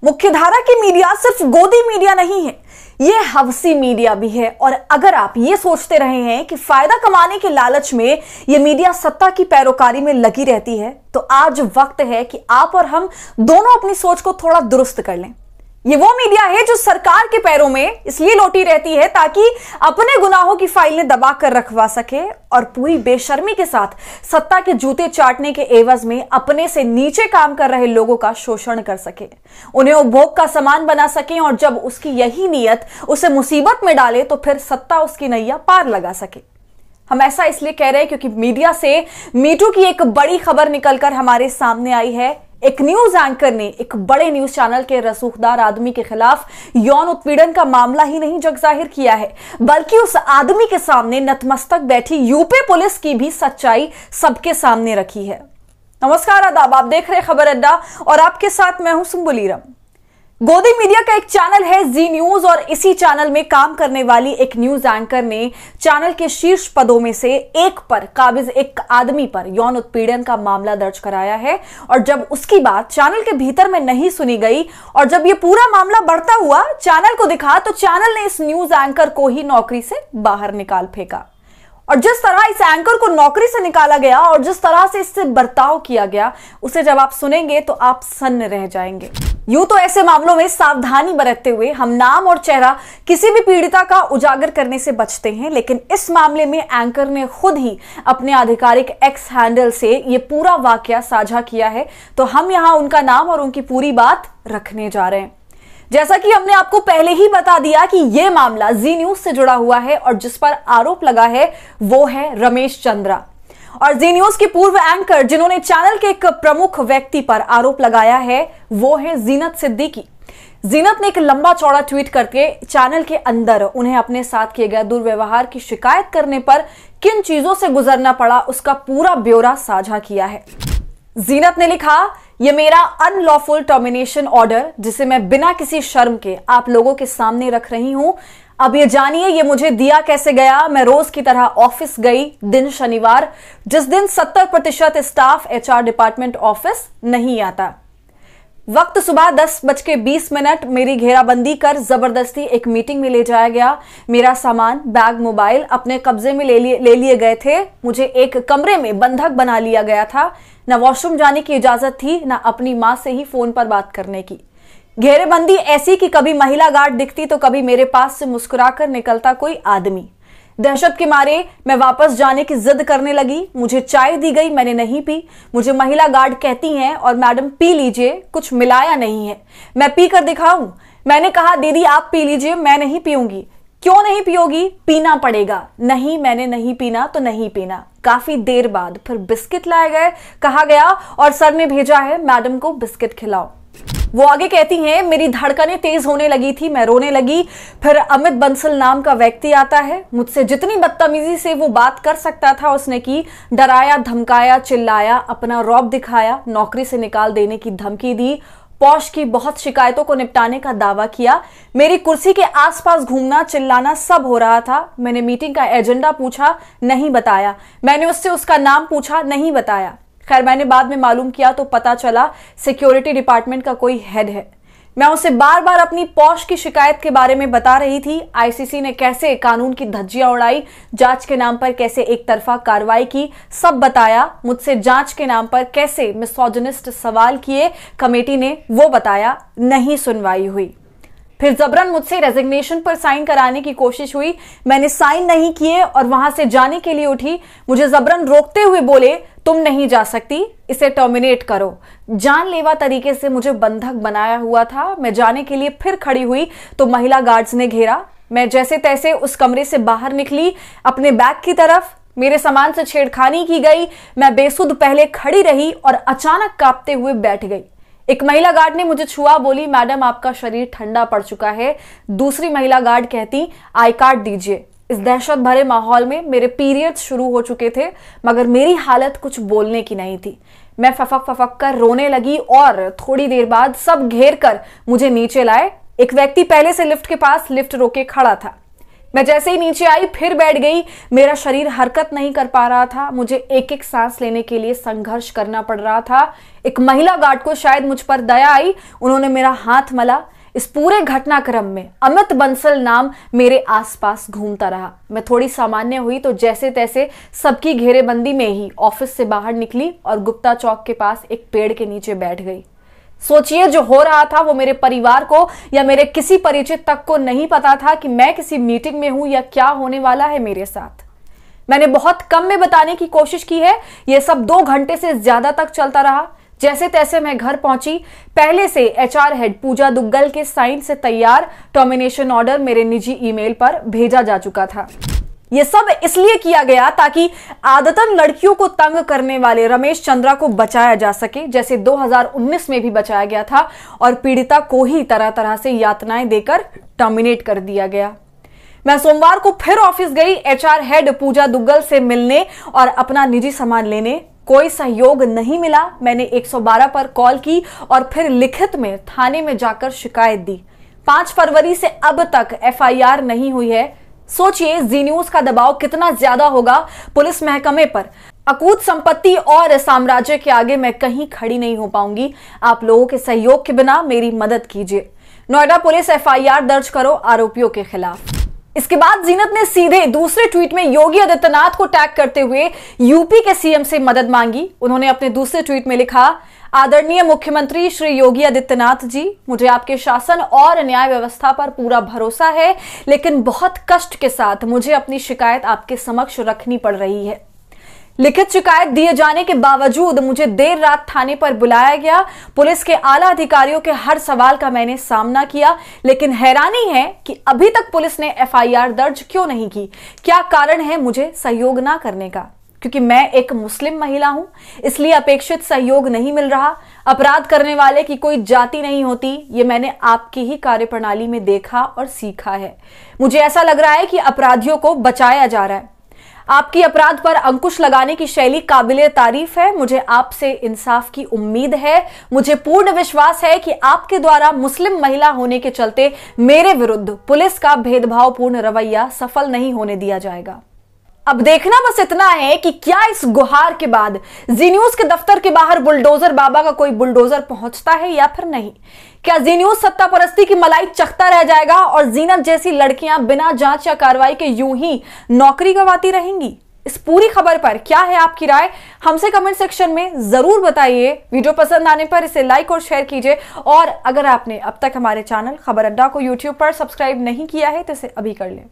मुख्यधारा की मीडिया सिर्फ गोदी मीडिया नहीं है, ये हवसी मीडिया भी है। और अगर आप ये सोचते रहे हैं कि फायदा कमाने के लालच में ये मीडिया सत्ता की पैरोकारी में लगी रहती है, तो आज वक्त है कि आप और हम दोनों अपनी सोच को थोड़ा दुरुस्त कर लें। ये वो मीडिया है जो सरकार के पैरों में इसलिए लौटी रहती है ताकि अपने गुनाहों की फाइलें दबा कर रखवा सके और पूरी बेशर्मी के साथ सत्ता के जूते चाटने के एवज में अपने से नीचे काम कर रहे लोगों का शोषण कर सके, उन्हें उपभोग का सामान बना सके और जब उसकी यही नीयत उसे मुसीबत में डाले तो फिर सत्ता उसकी नैया पार लगा सके। हम ऐसा इसलिए कह रहे हैं क्योंकि मीडिया से मीटू की एक बड़ी खबर निकलकर हमारे सामने आई है। एक न्यूज एंकर ने एक बड़े न्यूज चैनल के रसूखदार आदमी के खिलाफ यौन उत्पीड़न का मामला ही नहीं जग जाहिर किया है, बल्कि उस आदमी के सामने नतमस्तक बैठी यूपी पुलिस की भी सच्चाई सबके सामने रखी है। नमस्कार, आदाब, आप देख रहे खबर अड्डा और आपके साथ मैं हूं सुम्बुलीरम। गोदी मीडिया का एक चैनल है जी न्यूज और इसी चैनल में काम करने वाली एक न्यूज एंकर ने चैनल के शीर्ष पदों में से एक पर काबिज एक आदमी पर यौन उत्पीड़न का मामला दर्ज कराया है। और जब उसकी बात चैनल के भीतर में नहीं सुनी गई और जब ये पूरा मामला बढ़ता हुआ चैनल को दिखा, तो चैनल ने इस न्यूज एंकर को ही नौकरी से बाहर निकाल फेंका। और जिस तरह इस एंकर को नौकरी से निकाला गया और जिस तरह से इससे बर्ताव किया गया, उसे जब आप सुनेंगे तो आप सन्न रह जाएंगे। यूं तो ऐसे मामलों में सावधानी बरतते हुए हम नाम और चेहरा किसी भी पीड़िता का उजागर करने से बचते हैं, लेकिन इस मामले में एंकर ने खुद ही अपने आधिकारिक एक्स हैंडल से ये पूरा वाकया साझा किया है, तो हम यहां उनका नाम और उनकी पूरी बात रखने जा रहे हैं। जैसा कि हमने आपको पहले ही बता दिया कि यह मामला जी न्यूज से जुड़ा हुआ है और जिस पर आरोप लगा है वो है रमेश चंद्रा। और जी न्यूज की पूर्व एंकर जिन्होंने चैनल के एक प्रमुख व्यक्ति पर आरोप लगाया है वो है जीनत सिद्दीकी। जीनत ने एक लंबा चौड़ा ट्वीट करके चैनल के अंदर उन्हें अपने साथ किए गए दुर्व्यवहार की शिकायत करने पर किन चीजों से गुजरना पड़ा उसका पूरा ब्यौरा साझा किया है। जीनत ने लिखा, यह मेरा अनलॉफुल टर्मिनेशन ऑर्डर जिसे मैं बिना किसी शर्म के आप लोगों के सामने रख रही हूं। अब ये जानिए ये मुझे दिया कैसे गया। मैं रोज की तरह ऑफिस गई, दिन शनिवार, जिस दिन 70% स्टाफ एचआर डिपार्टमेंट ऑफिस नहीं आता। वक्त सुबह 10:20 मेरी घेराबंदी कर जबरदस्ती एक मीटिंग में ले जाया गया। मेरा सामान, बैग, मोबाइल अपने कब्जे में ले लिए गए थे। मुझे एक कमरे में बंधक बना लिया गया था। न वॉशरूम जाने की इजाजत थी, न अपनी मां से ही फोन पर बात करने की। घेरेबंदी ऐसी कि कभी महिला गार्ड दिखती तो कभी मेरे पास से मुस्कुराकर निकलता कोई आदमी। दहशत के मारे मैं वापस जाने की जिद करने लगी। मुझे चाय दी गई, मैंने नहीं पी। मुझे महिला गार्ड कहती हैं और मैडम पी लीजिए, कुछ मिलाया नहीं है। मैं पी कर दिखाऊं? मैंने कहा दीदी आप पी लीजिए, मैं नहीं पीऊंगी। क्यों नहीं पियोगी? पीना पड़ेगा। नहीं, मैंने नहीं पीना तो नहीं पीना। काफी देर बाद फिर बिस्किट लाए गए, कहा गया और सर ने भेजा है मैडम को बिस्किट खिलाओ। वो आगे कहती हैं, मेरी धड़कनें तेज होने लगी थी, मैं रोने लगी। फिर अमित बंसल नाम का व्यक्ति आता है। मुझसे जितनी बदतमीजी से वो बात कर सकता था उसने की। डराया, धमकाया, चिल्लाया, अपना रौब दिखाया, नौकरी से निकाल देने की धमकी दी, पौश की बहुत शिकायतों को निपटाने का दावा किया। मेरी कुर्सी के आसपास घूमना, चिल्लाना सब हो रहा था। मैंने मीटिंग का एजेंडा पूछा, नहीं बताया। मैंने उससे उसका नाम पूछा, नहीं बताया। खैर मैंने बाद में मालूम किया तो पता चला सिक्योरिटी डिपार्टमेंट का कोई हेड है। मैं उसे बार बार अपनी पौश की शिकायत के बारे में बता रही थी। आईसीसी ने कैसे कानून की धज्जियां उड़ाई, जांच के नाम पर कैसे एक तरफा कार्रवाई की, सब बताया। मुझसे जांच के नाम पर कैसे मिसोजिनिस्ट सवाल किए कमेटी ने, वो बताया। नहीं सुनवाई हुई। फिर जबरन मुझसे रेजिग्नेशन पर साइन कराने की कोशिश हुई। मैंने साइन नहीं किए और वहां से जाने के लिए उठी। मुझे जबरन रोकते हुए बोले, तुम नहीं जा सकती, इसे टर्मिनेट करो। जानलेवा तरीके से मुझे बंधक बनाया हुआ था। मैं जाने के लिए फिर खड़ी हुई तो महिला गार्ड्स ने घेरा। मैं जैसे तैसे उस कमरे से बाहर निकली अपने बैग की तरफ। मेरे सामान से छेड़खानी की गई। मैं बेसुध पहले खड़ी रही और अचानक कांपते हुए बैठ गई। एक महिला गार्ड ने मुझे छुआ, बोली मैडम आपका शरीर ठंडा पड़ चुका है। दूसरी महिला गार्ड कहती आई कार्ड दीजिए। इस दहशत भरे माहौल में मेरे पीरियड्स शुरू हो चुके थे, मगर मेरी हालत कुछ बोलने की नहीं थी। मैं फफक फफक कर रोने लगी और थोड़ी देर बाद सब घेर कर मुझे नीचे लाए। एक व्यक्ति पहले से लिफ्ट के पास लिफ्ट रोके खड़ा था। मैं जैसे ही नीचे आई फिर बैठ गई। मेरा शरीर हरकत नहीं कर पा रहा था। मुझे एक एक सांस लेने के लिए संघर्ष करना पड़ रहा था। एक महिला गार्ड को शायद मुझ पर दया आई, उन्होंने मेरा हाथ मला। इस पूरे घटनाक्रम में अमित बंसल नाम मेरे आसपास घूमता रहा। मैं थोड़ी सामान्य हुई तो जैसे तैसे सबकी घेरेबंदी में ही ऑफिस से बाहर निकली और गुप्ता चौक के पास एक पेड़ के नीचे बैठ गई। सोचिए, जो हो रहा था वो मेरे परिवार को या मेरे किसी परिचित तक को नहीं पता था कि मैं किसी मीटिंग में हूं या क्या होने वाला है मेरे साथ। मैंने बहुत कम में बताने की कोशिश की है। यह सब 2 घंटे से ज्यादा तक चलता रहा। जैसे तैसे मैं घर पहुंची। पहले से एचआर हेड पूजा दुग्गल के साइन से तैयार टर्मिनेशन ऑर्डर मेरे निजी ईमेल पर भेजा जा चुका था। यह सब इसलिए किया गया ताकि आदतन लड़कियों को तंग करने वाले रमेश चंद्रा को बचाया जा सके, जैसे 2019 में भी बचाया गया था और पीड़िता को ही तरह तरह से यातनाएं देकर टर्मिनेट कर दिया गया। मैं सोमवार को फिर ऑफिस गई एचआर हेड पूजा दुग्गल से मिलने और अपना निजी सामान लेने। कोई सहयोग नहीं मिला। मैंने 112 पर कॉल की और फिर लिखित में थाने में जाकर शिकायत दी। 5 फरवरी से अब तक एफआईआर नहीं हुई है। सोचिए, जी न्यूज का दबाव कितना ज्यादा होगा पुलिस महकमे पर। अकूत संपत्ति और साम्राज्य के आगे मैं कहीं खड़ी नहीं हो पाऊंगी। आप लोगों के सहयोग के बिना मेरी मदद कीजिए। नोएडा पुलिस एफआईआर दर्ज करो आरोपियों के खिलाफ। इसके बाद जीनत ने सीधे दूसरे ट्वीट में योगी आदित्यनाथ को टैग करते हुए यूपी के सीएम से मदद मांगी। उन्होंने अपने दूसरे ट्वीट में लिखा, आदरणीय मुख्यमंत्री श्री योगी आदित्यनाथ जी, मुझे आपके शासन और न्याय व्यवस्था पर पूरा भरोसा है, लेकिन बहुत कष्ट के साथ मुझे अपनी शिकायत आपके समक्ष रखनी पड़ रही है। लिखित शिकायत दिए जाने के बावजूद मुझे देर रात थाने पर बुलाया गया। पुलिस के आला अधिकारियों के हर सवाल का मैंने सामना किया, लेकिन हैरानी है कि अभी तक पुलिस ने एफआईआर दर्ज क्यों नहीं की। क्या कारण है मुझे सहयोग ना करने का? क्योंकि मैं एक मुस्लिम महिला हूं, इसलिए अपेक्षित सहयोग नहीं मिल रहा। अपराध करने वाले की कोई जाति नहीं होती, ये मैंने आपकी ही कार्यप्रणाली में देखा और सीखा है। मुझे ऐसा लग रहा है कि अपराधियों को बचाया जा रहा है। आपकी अपराध पर अंकुश लगाने की शैली काबिले तारीफ है। मुझे आपसे इंसाफ की उम्मीद है। मुझे पूर्ण विश्वास है कि आपके द्वारा मुस्लिम महिला होने के चलते मेरे विरुद्ध पुलिस का भेदभावपूर्ण रवैया सफल नहीं होने दिया जाएगा। अब देखना बस इतना है कि क्या इस गुहार के बाद जी न्यूज के दफ्तर के बाहर बुलडोजर बाबा का कोई बुलडोजर पहुंचता है या फिर नहीं। क्या जी न्यूज सत्ता परस्ती की मलाई चखता रह जाएगा और जीनत जैसी लड़कियां बिना जांच या कार्रवाई के यूं ही नौकरी गंवाती रहेंगी? इस पूरी खबर पर क्या है आपकी राय, हमसे कमेंट सेक्शन में जरूर बताइए। वीडियो पसंद आने पर इसे लाइक और शेयर कीजिए और अगर आपने अब तक हमारे चैनल खबर अड्डा को यूट्यूब पर सब्सक्राइब नहीं किया है तो इसे अभी कर लें।